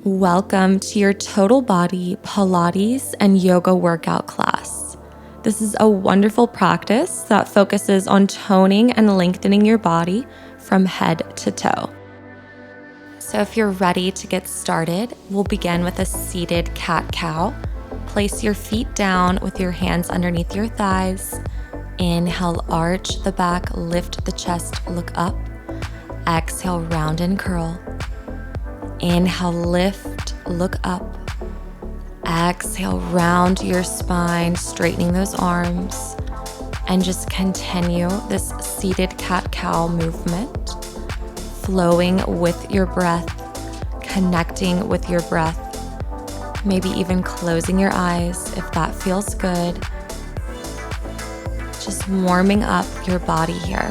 Welcome to your total body Pilates and yoga workout class. This is a wonderful practice that focuses on toning and lengthening your body from head to toe. So if you're ready to get started, we'll begin with a seated cat-cow. Place your feet down with your hands underneath your thighs. Inhale, arch the back, lift the chest, look up. Exhale, round and curl. Inhale, lift, look up. Exhale, round your spine, straightening those arms. And just continue this seated cat-cow movement, flowing with your breath, connecting with your breath. Maybe even closing your eyes if that feels good. Just warming up your body here.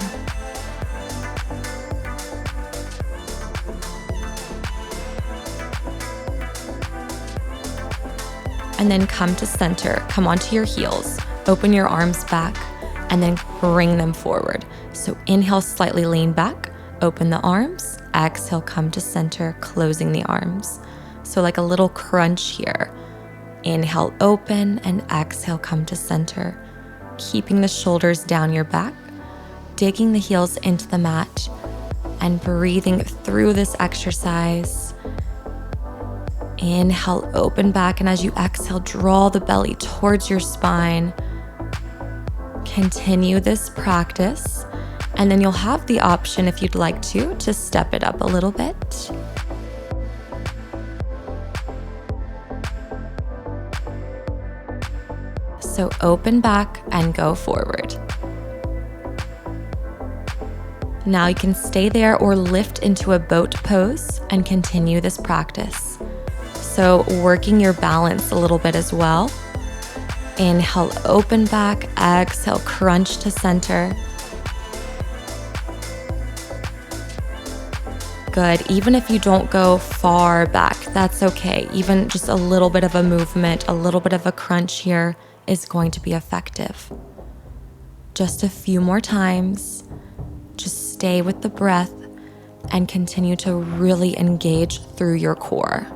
And then come to center, come onto your heels, open your arms back, and then bring them forward. So inhale, slightly lean back, open the arms, exhale, come to center, closing the arms. So like a little crunch here. Inhale, open, and exhale, come to center. Keeping the shoulders down your back, digging the heels into the mat, and breathing through this exercise. Inhale, open back, and as you exhale, draw the belly towards your spine. Continue this practice, and then you'll have the option, if you'd like to step it up a little bit. So open back and go forward. Now you can stay there or lift into a boat pose and continue this practice. So working your balance a little bit as well. Inhale, open back, exhale, crunch to center. Good. Even if you don't go far back, that's okay. Even just a little bit of a movement, a little bit of a crunch here is going to be effective. Just a few more times. Just stay with the breath and continue to really engage through your core.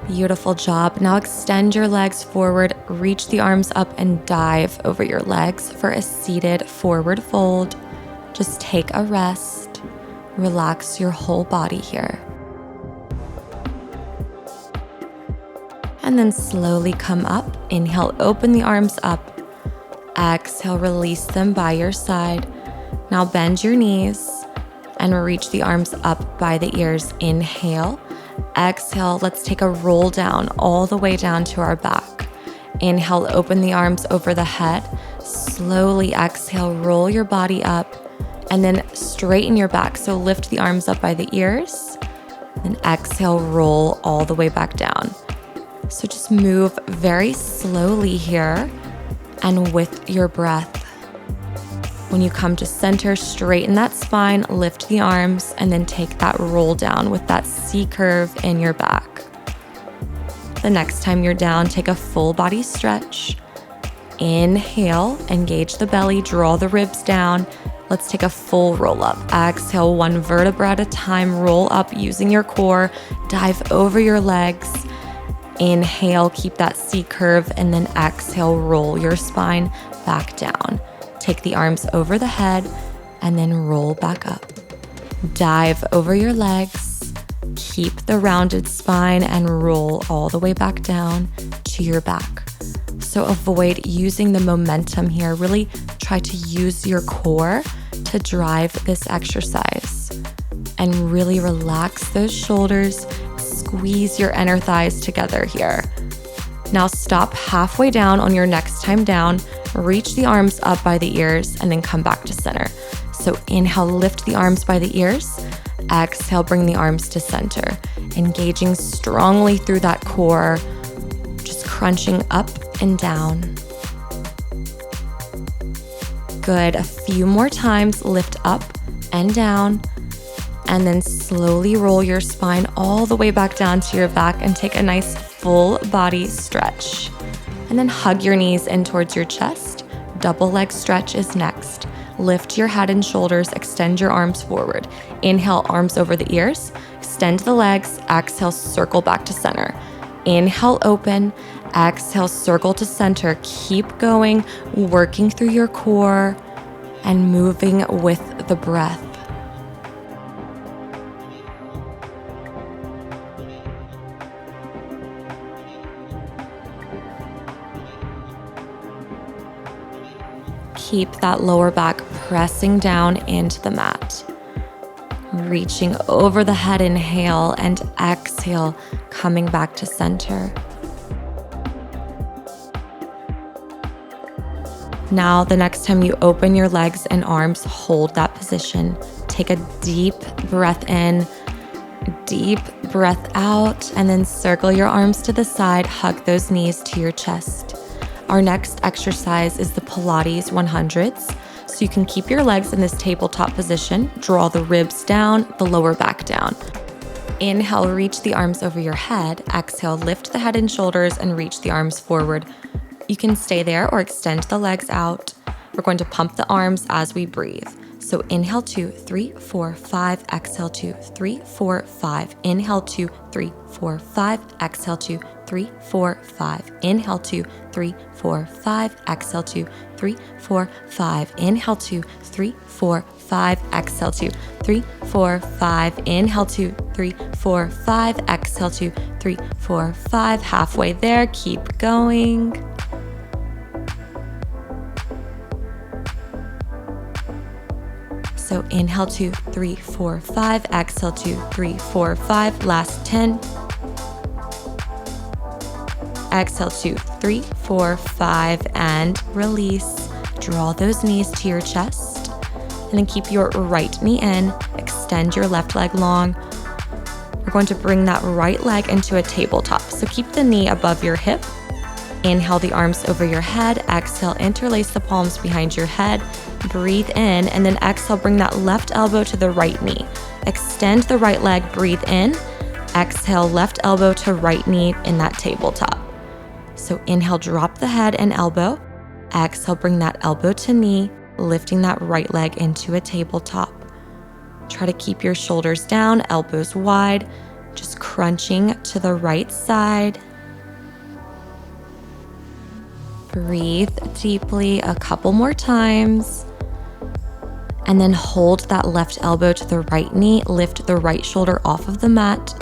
Beautiful job. Now extend your legs forward, reach the arms up and dive over your legs for a seated forward fold. Just take a rest. Relax your whole body here. And then slowly come up. Inhale, open the arms up. Exhale, release them by your side. Now bend your knees and reach the arms up by the ears. Inhale. Exhale, let's take a roll down all the way down to our back. Inhale, open the arms over the head. Slowly exhale, roll your body up and then straighten your back. So lift the arms up by the ears and exhale, roll all the way back down. So just move very slowly here and with your breath. When you come to center, straighten that spine, lift the arms, and then take that roll down with that C curve in your back. The next time you're down, take a full body stretch. Inhale, engage the belly, draw the ribs down. Let's take a full roll up. Exhale, one vertebra at a time, roll up using your core, dive over your legs. Inhale, keep that C curve, and then exhale, roll your spine back down. Take the arms over the head and then roll back up. Dive over your legs, keep the rounded spine and roll all the way back down to your back. So avoid using the momentum here. Really try to use your core to drive this exercise and really relax those shoulders. Squeeze your inner thighs together here. Now stop halfway down on your next time down. Reach the arms up by the ears and then come back to center. So inhale, lift the arms by the ears. Exhale, bring the arms to center. Engaging strongly through that core, just crunching up and down. Good. A few more times. Lift up and down. And then slowly roll your spine all the way back down to your back and take a nice full body stretch. And then hug your knees in towards your chest. Double leg stretch is next. Lift your head and shoulders, extend your arms forward. Inhale, arms over the ears. Extend the legs. Exhale, circle back to center. Inhale, open. Exhale, circle to center. Keep going, working through your core and moving with the breath. Keep that lower back pressing down into the mat. Reaching over the head, inhale, and exhale, coming back to center. Now, the next time you open your legs and arms, hold that position. Take a deep breath in, deep breath out, and then circle your arms to the side, hug those knees to your chest. Our next exercise is the Pilates 100s. So you can keep your legs in this tabletop position, draw the ribs down, the lower back down. Inhale, reach the arms over your head. Exhale, lift the head and shoulders and reach the arms forward. You can stay there or extend the legs out. We're going to pump the arms as we breathe. So inhale 2, 3, 4, 5, exhale 2, 3, 4, 5. Inhale 2, 3, 4, 5, exhale 2, 3, 4, 5. Inhale 2, 3, 4, 5, exhale 2, 3, 4, 5. Inhale 2, 3, 4, 5, exhale 2, 3, 4, 5. Inhale 2, 3, 4, 5, exhale 2, 3, 4, 5. Halfway there, keep going. So inhale 2, 3, 4, 5, exhale 2, 3, 4, 5, last 10. Exhale 2, 3, 4, 5, and release. Draw those knees to your chest. And then keep your right knee in, extend your left leg long. We're going to bring that right leg into a tabletop. So keep the knee above your hip. Inhale the arms over your head. Exhale, interlace the palms behind your head. Breathe in, and then exhale, bring that left elbow to the right knee. Extend the right leg, breathe in. Exhale, left elbow to right knee in that tabletop. So inhale, drop the head and elbow. Exhale, bring that elbow to knee, lifting that right leg into a tabletop. Try to keep your shoulders down, elbows wide, just crunching to the right side. Breathe deeply a couple more times. And then hold that left elbow to the right knee, lift the right shoulder off of the mat.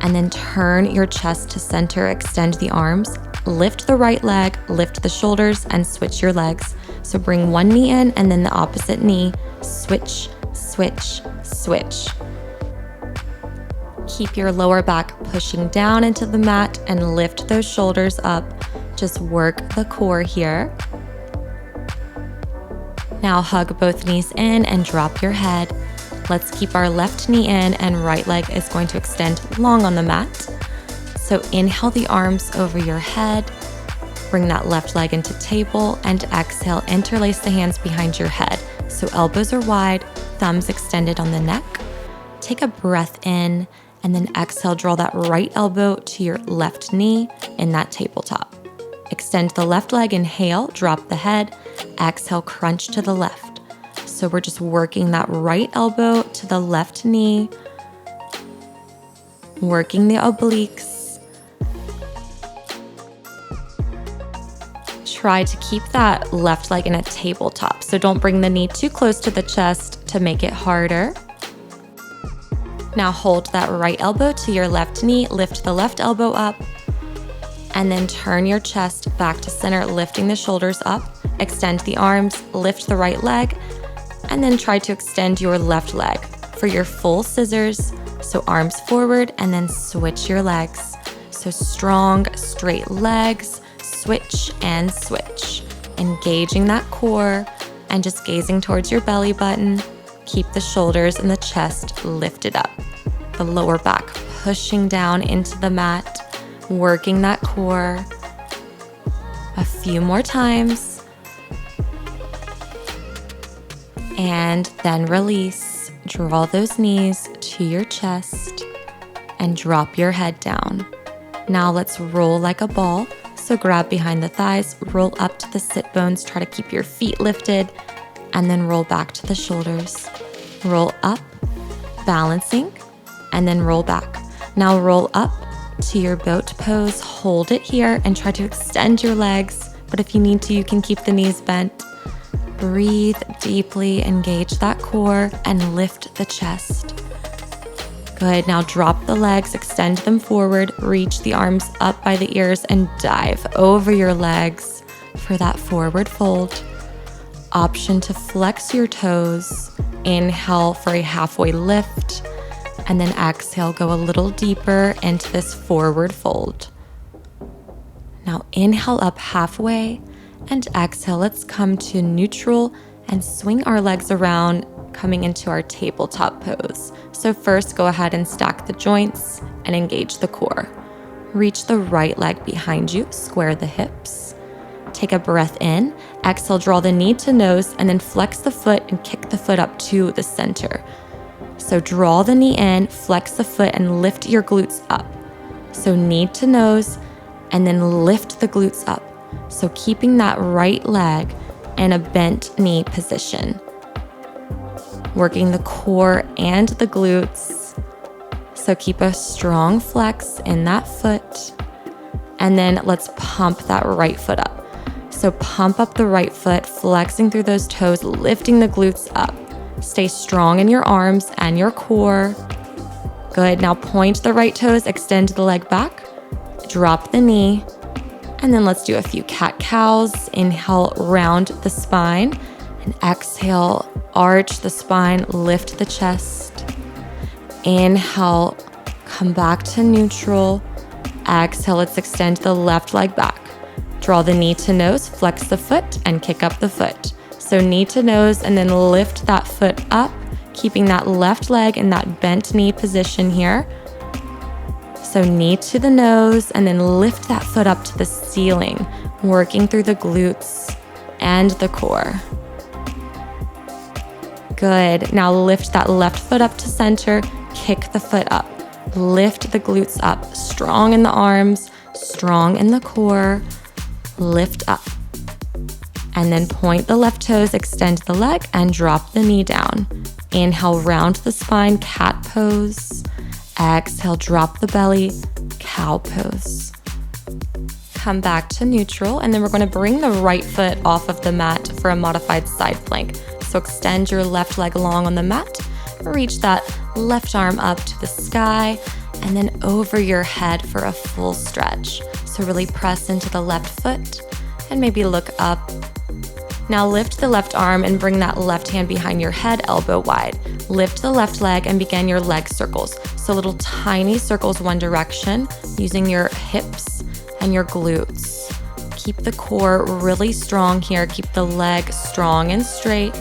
And then turn your chest to center, extend the arms, lift the right leg, lift the shoulders, and switch your legs. So bring one knee in and then the opposite knee, switch, switch, switch. Keep your lower back pushing down into the mat and lift those shoulders up. Just work the core here. Now hug both knees in and drop your head. Let's keep our left knee in and right leg is going to extend long on the mat. So inhale the arms over your head. Bring that left leg into table and exhale, interlace the hands behind your head. So elbows are wide, thumbs extended on the neck. Take a breath in and then exhale, draw that right elbow to your left knee in that tabletop. Extend the left leg, inhale, drop the head. Exhale, crunch to the left. So we're just working that right elbow to the left knee, working the obliques. Try to keep that left leg in a tabletop. So don't bring the knee too close to the chest to make it harder. Now hold that right elbow to your left knee, lift the left elbow up, and then turn your chest back to center, lifting the shoulders up. Extend the arms, lift the right leg, and then try to extend your left leg for your full scissors. So arms forward and then switch your legs. So strong, straight legs, switch and switch. Engaging that core and just gazing towards your belly button. Keep the shoulders and the chest lifted up. The lower back pushing down into the mat, working that core. A few more times. And then release. Draw those knees to your chest and drop your head down. Now let's roll like a ball. So grab behind the thighs, roll up to the sit bones, try to keep your feet lifted, and then roll back to the shoulders. Roll up, balancing, and then roll back. Now roll up to your boat pose, hold it here and try to extend your legs, but if you need to, you can keep the knees bent. Breathe deeply, engage that core, and lift the chest. Good, now drop the legs, extend them forward, reach the arms up by the ears, and dive over your legs for that forward fold. Option to flex your toes. Inhale for a halfway lift, and then exhale, go a little deeper into this forward fold. Now inhale up halfway, and exhale, let's come to neutral and swing our legs around, coming into our tabletop pose. So first, go ahead and stack the joints and engage the core. Reach the right leg behind you, square the hips. Take a breath in, exhale, draw the knee to nose, and then flex the foot and kick the foot up to the center. So draw the knee in, flex the foot, and lift your glutes up. So knee to nose, and then lift the glutes up. So keeping that right leg in a bent knee position. Working the core and the glutes. So keep a strong flex in that foot. And then let's pump that right foot up. So pump up the right foot, flexing through those toes, lifting the glutes up. Stay strong in your arms and your core. Good, now point the right toes, extend the leg back, drop the knee, and then let's do a few cat-cows. Inhale, round the spine, and exhale, arch the spine, lift the chest. Inhale, come back to neutral. Exhale, let's extend the left leg back. Draw the knee to nose, flex the foot, and kick up the foot. So knee to nose, and then lift that foot up, keeping that left leg in that bent knee position here. So knee to the nose, and then lift that foot up to the ceiling, working through the glutes and the core. Good. Now lift that left foot up to center, kick the foot up, lift the glutes up, strong in the arms, strong in the core, lift up. And then point the left toes, extend the leg, and drop the knee down. Inhale, round the spine, cat pose. Exhale, drop the belly, cow pose. Come back to neutral, and then we're going to bring the right foot off of the mat for a modified side plank. So extend your left leg long on the mat, reach that left arm up to the sky, and then over your head for a full stretch. So really press into the left foot and maybe look up. Now lift the left arm and bring that left hand behind your head, elbow wide. Lift the left leg and begin your leg circles. So little tiny circles one direction, using your hips and your glutes. Keep the core really strong here. Keep the leg strong and straight.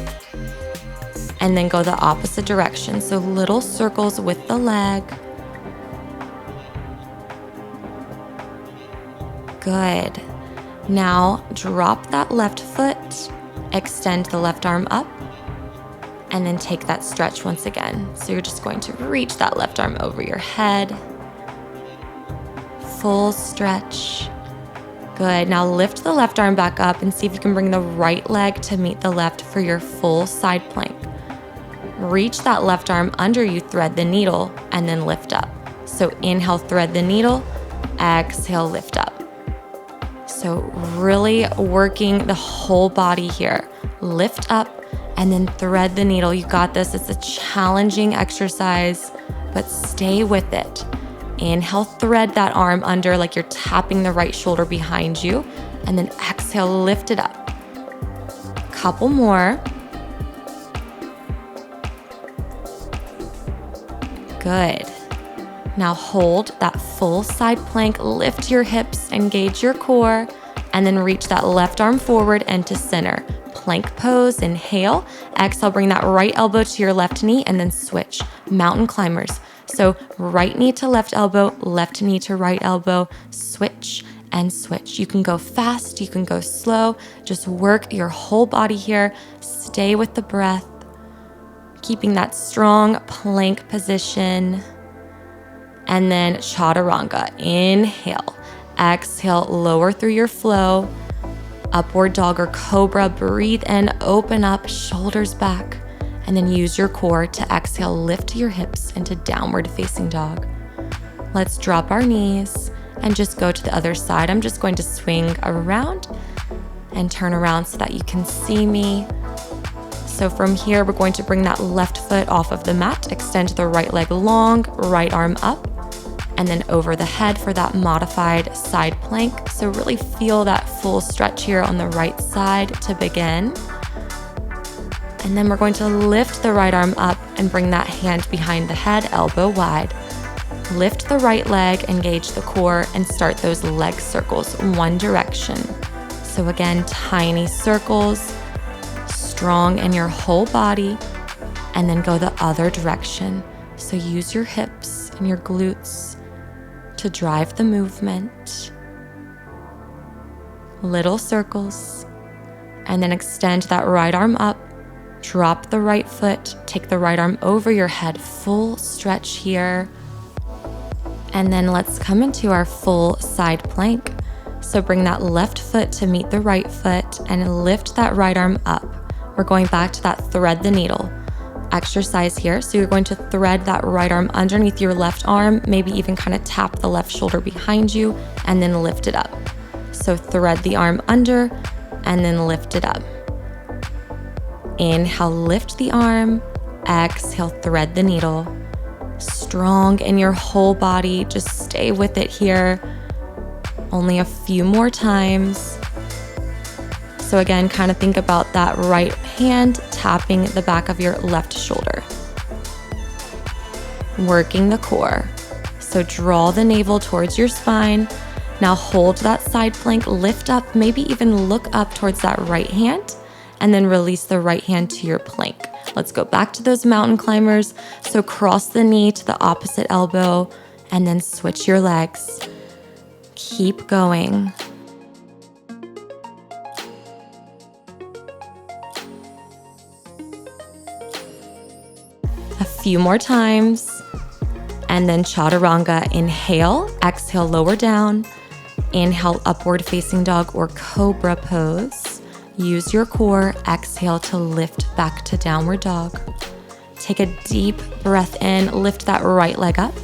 And then go the opposite direction. So little circles with the leg. Good. Now drop that left foot, extend the left arm up, and then take that stretch once again. So you're just going to reach that left arm over your head. Full stretch. Good. Now lift the left arm back up and see if you can bring the right leg to meet the left for your full side plank. Reach that left arm under you, thread the needle, and then lift up. So inhale, thread the needle, exhale, lift up. So really working the whole body here. Lift up and then thread the needle. You got this. It's a challenging exercise, but stay with it. Inhale, thread that arm under like you're tapping the right shoulder behind you, and then exhale, lift it up. Couple more. Good. Now hold that full side plank, lift your hips, engage your core, and then reach that left arm forward and to center. Plank pose, inhale. Exhale, bring that right elbow to your left knee and then switch. Mountain climbers. So right knee to left elbow, left knee to right elbow, switch and switch. You can go fast, you can go slow. Just work your whole body here. Stay with the breath, keeping that strong plank position. And then chaturanga. Inhale. Exhale, lower through your flow. Upward dog or cobra, breathe in, open up, shoulders back, and then use your core to exhale, lift your hips into downward facing dog. Let's drop our knees and just go to the other side. I'm just going to swing around and turn around so that you can see me. So from here, we're going to bring that left foot off of the mat, extend the right leg long, right arm up, and then over the head for that modified side plank. So really feel that full stretch here on the right side to begin. And then we're going to lift the right arm up and bring that hand behind the head, elbow wide. Lift the right leg, engage the core, and start those leg circles one direction. So again, tiny circles, strong in your whole body, and then go the other direction. So use your hips and your glutes to drive the movement. Little circles, and then extend that right arm up, drop the right foot, take the right arm over your head, full stretch here. And then let's come into our full side plank. So bring that left foot to meet the right foot and lift that right arm up. We're going back to that thread the needle exercise here. So you're going to thread that right arm underneath your left arm, maybe even kind of tap the left shoulder behind you and then lift it up. So thread the arm under and then lift it up. Inhale, lift the arm. Exhale, thread the needle. Strong in your whole body. Just stay with it here. Only a few more times. So again, kind of think about that right hand tapping the back of your left shoulder. Working the core. So draw the navel towards your spine. Now hold that side plank, lift up, maybe even look up towards that right hand, and then release the right hand to your plank. Let's go back to those mountain climbers. So cross the knee to the opposite elbow, and then switch your legs. Keep going. A few more times, and then chaturanga. Inhale, exhale, lower down. Inhale, upward facing dog or cobra pose. Use your core. Exhale to lift back to downward dog. Take a deep breath in, lift that right leg up.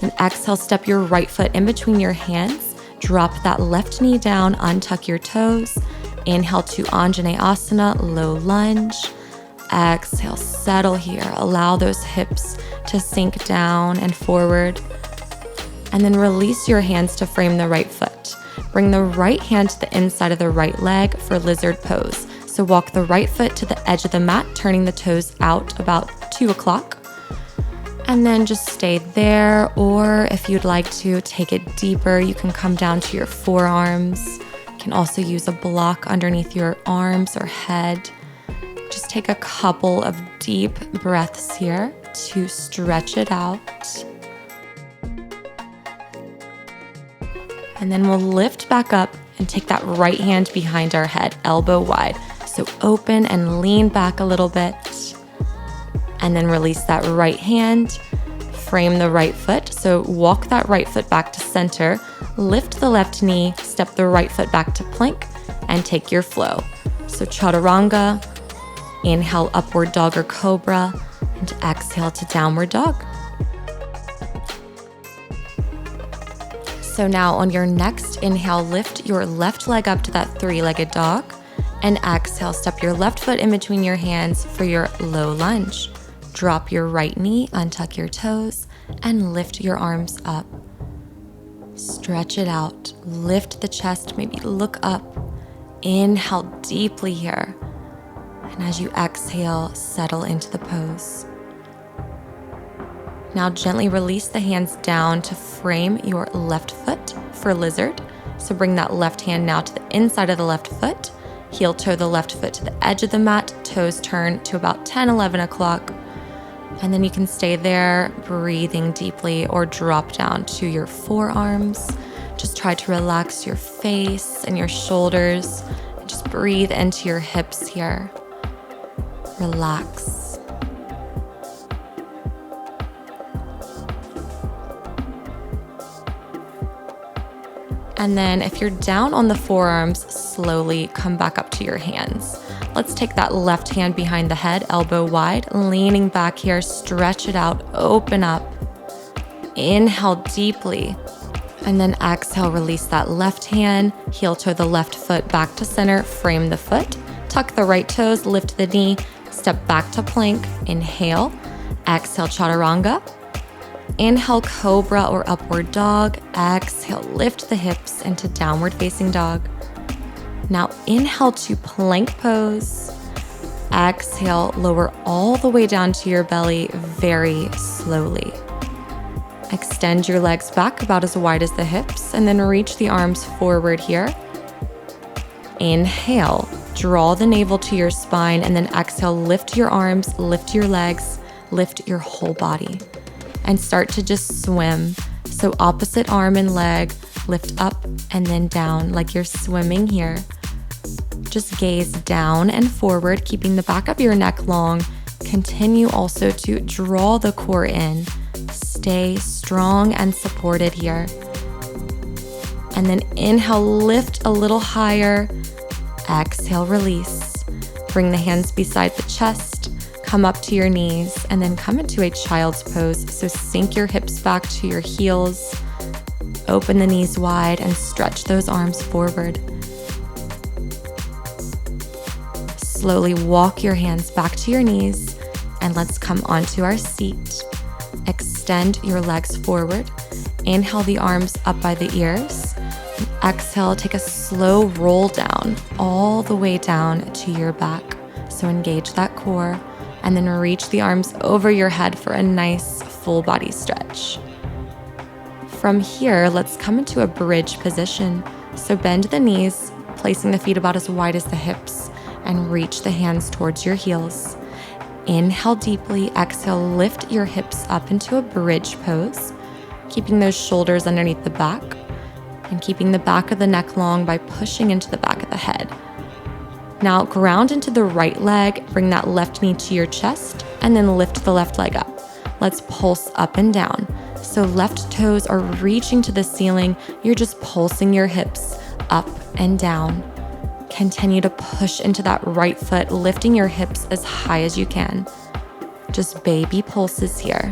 Then exhale, step your right foot in between your hands. Drop that left knee down, untuck your toes. Inhale to Anjaneyasana, low lunge. Exhale, settle here. Allow those hips to sink down and forward. And then release your hands to frame the right foot. Bring the right hand to the inside of the right leg for lizard pose. So walk the right foot to the edge of the mat, turning the toes out about 2 o'clock. And then just stay there, or if you'd like to take it deeper, you can come down to your forearms. You can also use a block underneath your arms or head. Just take a couple of deep breaths here to stretch it out. And then we'll lift back up and take that right hand behind our head, elbow wide. So open and lean back a little bit. And then release that right hand, frame the right foot. So walk that right foot back to center, lift the left knee, step the right foot back to plank, and take your flow. So chaturanga, inhale, upward dog or cobra, and exhale to downward dog. So now on your next inhale, lift your left leg up to that three-legged dog, and exhale, step your left foot in between your hands for your low lunge. Drop your right knee, untuck your toes, and lift your arms up. Stretch it out, lift the chest, maybe look up. Inhale deeply here. And as you exhale, settle into the pose. Now gently release the hands down to frame your left foot for lizard. So bring that left hand now to the inside of the left foot. Heel toe the left foot to the edge of the mat. Toes turn to about 10, 11 o'clock. And then you can stay there, breathing deeply, or drop down to your forearms. Just try to relax your face and your shoulders. And just breathe into your hips here. Relax. And then if you're down on the forearms, slowly come back up to your hands. Let's take that left hand behind the head, elbow wide, leaning back here, stretch it out, open up. Inhale deeply. And then exhale, release that left hand, heel toe the left foot back to center, frame the foot, tuck the right toes, lift the knee, step back to plank, inhale, exhale, chaturanga. Inhale, cobra or upward dog. Exhale, lift the hips into downward facing dog. Now inhale to plank pose. Exhale, lower all the way down to your belly very slowly. Extend your legs back about as wide as the hips and then reach the arms forward here. Inhale, draw the navel to your spine and then exhale, lift your arms, lift your legs, lift your whole body. And start to just swim. So opposite arm and leg, lift up and then down like you're swimming here. Just gaze down and forward, keeping the back of your neck long. Continue also to draw the core in. Stay strong and supported here. And then inhale, lift a little higher. Exhale, release. Bring the hands beside the chest. Come up to your knees and then come into a child's pose. So sink your hips back to your heels. Open the knees wide and stretch those arms forward. Slowly walk your hands back to your knees and let's come onto our seat. Extend your legs forward. Inhale the arms up by the ears. And exhale, take a slow roll down all the way down to your back. So engage that core. And then reach the arms over your head for a nice full body stretch. From here, let's come into a bridge position. So bend the knees, placing the feet about as wide as the hips, and reach the hands towards your heels. Inhale deeply, exhale, lift your hips up into a bridge pose, keeping those shoulders underneath the back, and keeping the back of the neck long by pushing into the back of the head. Now ground into the right leg, bring that left knee to your chest, and then lift the left leg up. Let's pulse up and down. So left toes are reaching to the ceiling. You're just pulsing your hips up and down. Continue to push into that right foot, lifting your hips as high as you can. Just baby pulses here.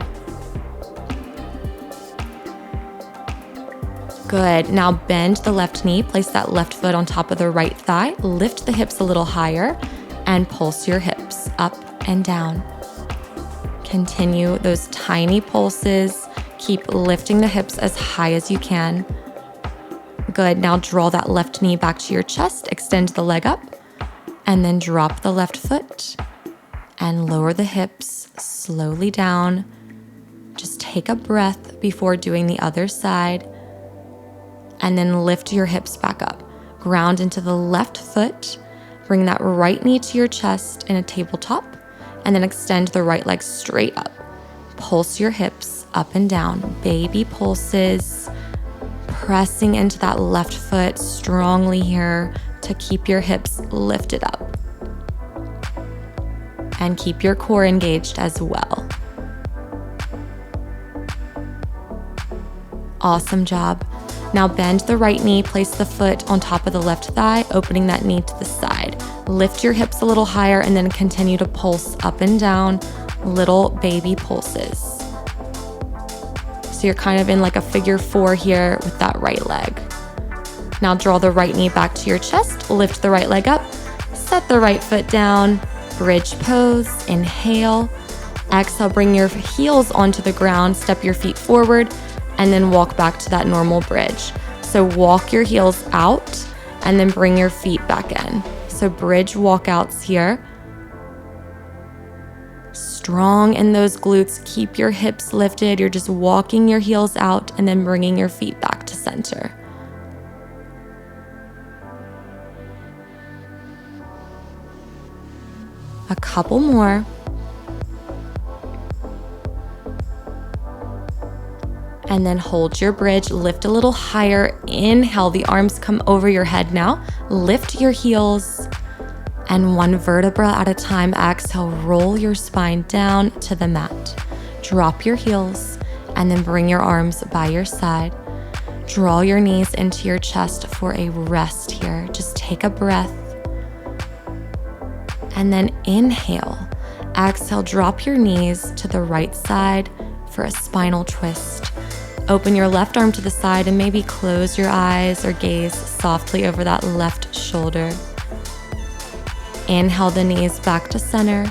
Good. Now bend the left knee, place that left foot on top of the right thigh, lift the hips a little higher, and pulse your hips up and down. Continue those tiny pulses. Keep lifting the hips as high as you can. Good. Now draw that left knee back to your chest, extend the leg up, and then drop the left foot and lower the hips slowly down. Just take a breath before doing the other side. And then lift your hips back up. Ground into the left foot. Bring that right knee to your chest in a tabletop. And then extend the right leg straight up. Pulse your hips up and down. Baby pulses. Pressing into that left foot strongly here to keep your hips lifted up. And keep your core engaged as well. Awesome job. Now bend the right knee, place the foot on top of the left thigh, opening that knee to the side. Lift your hips a little higher and then continue to pulse up and down, little baby pulses. So you're kind of in like a figure 4 here with that right leg. Now draw the right knee back to your chest, lift the right leg up, set the right foot down, bridge pose, inhale. Exhale, bring your heels onto the ground, step your feet forward, and then walk back to that normal bridge. So walk your heels out and then bring your feet back in. So bridge walkouts here. Strong in those glutes, keep your hips lifted. You're just walking your heels out and then bringing your feet back to center. A couple more. And then hold your bridge, lift a little higher. Inhale, the arms come over your head now. Lift your heels. And one vertebra at a time, exhale, roll your spine down to the mat. Drop your heels and then bring your arms by your side. Draw your knees into your chest for a rest here. Just take a breath. And then inhale. Exhale, drop your knees to the right side for a spinal twist. Open your left arm to the side and maybe close your eyes or gaze softly over that left shoulder. Inhale the knees back to center.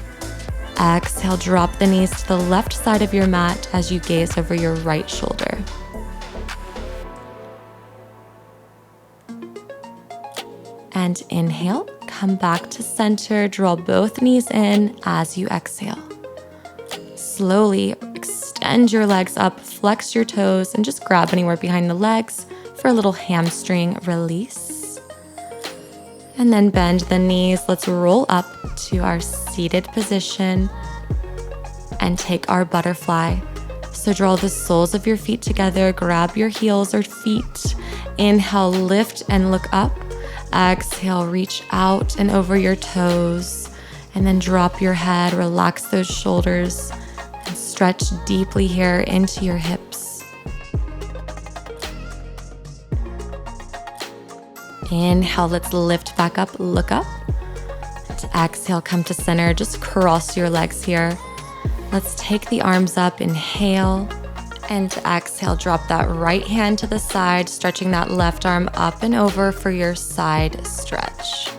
Exhale, drop the knees to the left side of your mat as you gaze over your right shoulder. And inhale, come back to center, draw both knees in as you exhale. Slowly extend your legs up, flex your toes, and just grab anywhere behind the legs for a little hamstring release. And then bend the knees. Let's roll up to our seated position and take our butterfly. So draw the soles of your feet together, grab your heels or feet. Inhale, lift and look up. Exhale, reach out and over your toes, and then drop your head, relax those shoulders, and stretch deeply here into your hips. Inhale, let's lift back up, look up. And exhale, come to center, just cross your legs here. Let's take the arms up, inhale. And exhale, drop that right hand to the side, stretching that left arm up and over for your side stretch.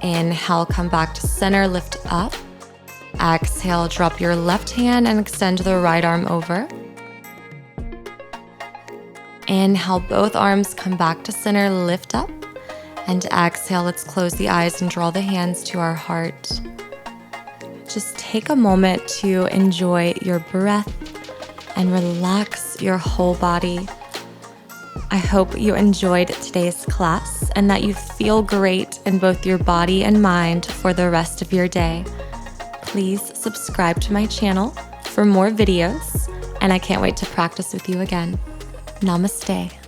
Inhale, come back to center, lift up. Exhale, drop your left hand and extend the right arm over. Inhale, both arms come back to center, lift up. And exhale, let's close the eyes and draw the hands to our heart. Just take a moment to enjoy your breath and relax your whole body. I hope you enjoyed today's class and that you feel great in both your body and mind for the rest of your day. Please subscribe to my channel for more videos, and I can't wait to practice with you again. Namaste.